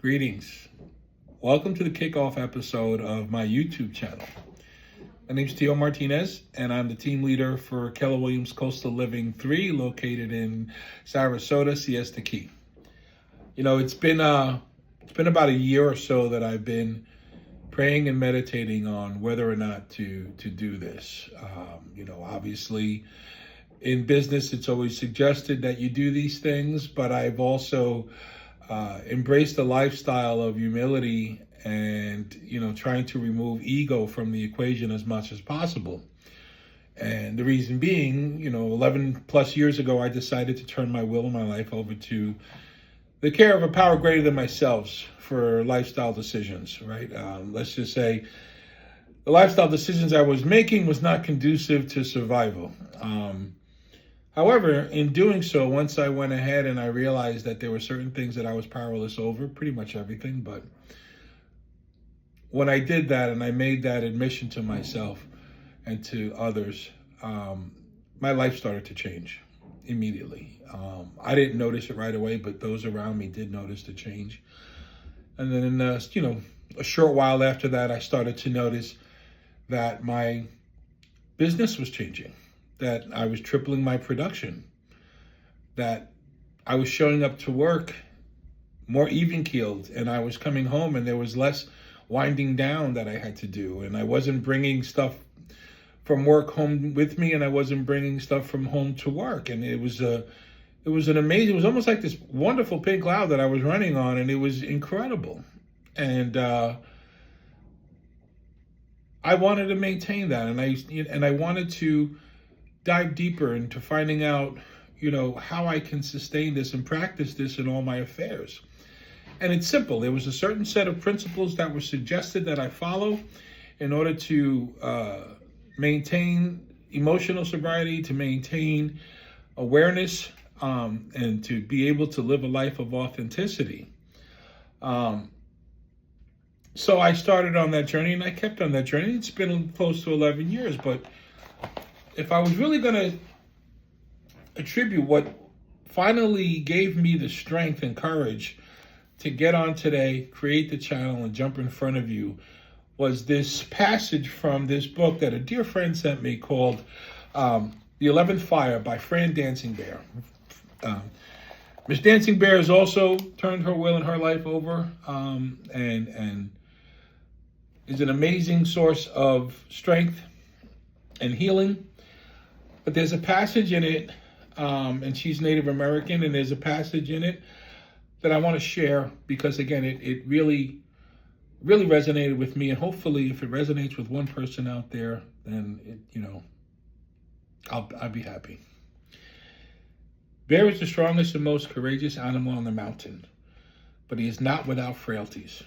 Greetings. Welcome to the kickoff episode of my YouTube channel. My name is Tio Martinez, and I'm the team leader for Keller Williams Coastal Living 3, located in Sarasota, Siesta Key. You know, it's been about a year or so that I've been praying and meditating on whether or not to do this. Obviously, in business, it's always suggested that you do these things, but I've also embraced a lifestyle of humility and, trying to remove ego from the equation as much as possible. And the reason being, 11 plus years ago, I decided to turn my will and my life over to the care of a power greater than myself for lifestyle decisions, right? Let's just say the lifestyle decisions I was making was not conducive to survival. However, in doing so, once I went ahead and I realized that there were certain things that I was powerless over, pretty much everything, but when I did that and I made that admission to myself and to others, my life started to change immediately. I didn't notice it right away, but those around me did notice the change. And then, a short while after that, I started to notice that my business was changing, that I was tripling my production, that I was showing up to work more even-keeled, and I was coming home and there was less winding down that I had to do, and I wasn't bringing stuff from work home with me, and I wasn't bringing stuff from home to work. And it was almost like this wonderful pink cloud that I was running on, and it was incredible. And I wanted to maintain that, and I wanted to dive deeper into finding out, how I can sustain this and practice this in all my affairs. And it's simple. There was a certain set of principles that were suggested that I follow in order to maintain emotional sobriety, to maintain awareness, and to be able to live a life of authenticity. So I started on that journey, and I kept on that journey. It's been close to 11 years, but if I was really going to attribute what finally gave me the strength and courage to get on today, create the channel, and jump in front of you, was this passage from this book that a dear friend sent me called The 11th Fire by Fran Dancing Bear. Miss Dancing Bear has also turned her will and her life over, and is an amazing source of strength and healing. But there's a passage in it, and she's Native American, and there's a passage in it that I want to share because, again, it really, really resonated with me. And hopefully, if it resonates with one person out there, then, I'll be happy. Bear is the strongest and most courageous animal on the mountain, but he is not without frailties.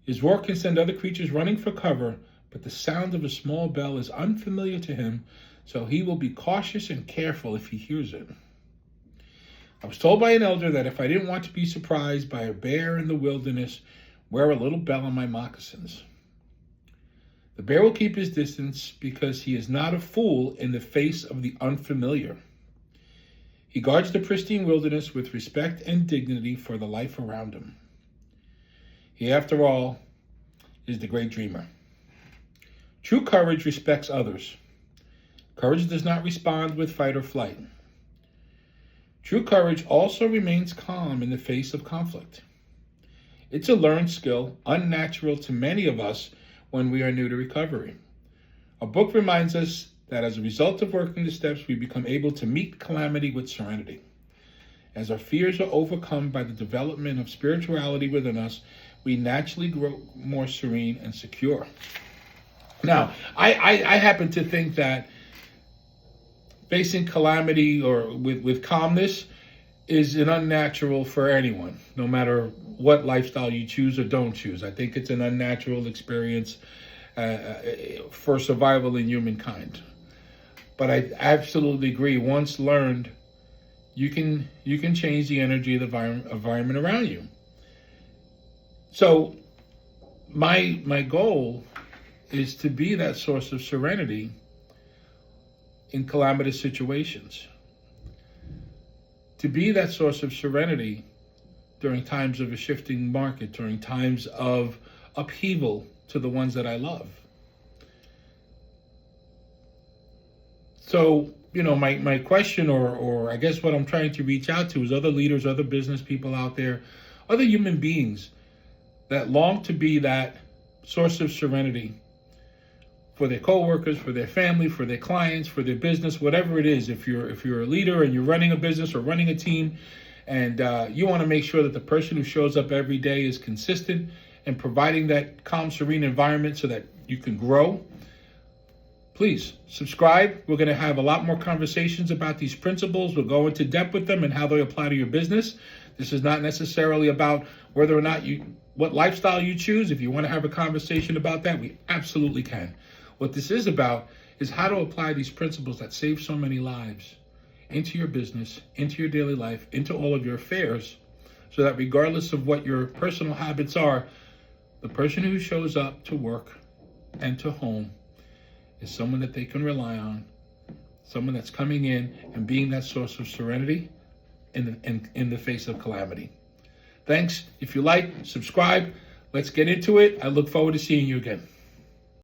His roar can send other creatures running for cover, but the sound of a small bell is unfamiliar to him, so he will be cautious and careful if he hears it. I was told by an elder that if I didn't want to be surprised by a bear in the wilderness, wear a little bell on my moccasins. The bear will keep his distance because he is not a fool in the face of the unfamiliar. He guards the pristine wilderness with respect and dignity for the life around him. He, after all, is the great dreamer. True courage respects others. Courage does not respond with fight or flight. True courage also remains calm in the face of conflict. It's a learned skill, unnatural to many of us when we are new to recovery. A book reminds us that as a result of working the steps, we become able to meet calamity with serenity. As our fears are overcome by the development of spirituality within us, we naturally grow more serene and secure. Now, I happen to think that facing calamity or with calmness is an unnatural for anyone, no matter what lifestyle you choose or don't choose. I think it's an unnatural experience for survival in humankind. But I absolutely agree. Once learned, you can change the energy of the environment around you. So my goal is to be that source of serenity in calamitous situations. To be that source of serenity during times of a shifting market, during times of upheaval to the ones that I love. So, my question, or I guess what I'm trying to reach out to, is other leaders, other business people out there, other human beings that long to be that source of serenity for their coworkers, for their family, for their clients, for their business, whatever it is. If you're a leader and you're running a business or running a team, and you want to make sure that the person who shows up every day is consistent and providing that calm, serene environment so that you can grow, please subscribe. We're going to have a lot more conversations about these principles. We'll go into depth with them and how they apply to your business. This is not necessarily about whether or not what lifestyle you choose. If you want to have a conversation about that, we absolutely can. What this is about is how to apply these principles that save so many lives into your business, into your daily life, into all of your affairs, so that regardless of what your personal habits are, the person who shows up to work and to home is someone that they can rely on, someone that's coming in and being that source of serenity in the face of calamity. Thanks. If you like, subscribe. Let's get into it. I look forward to seeing you again.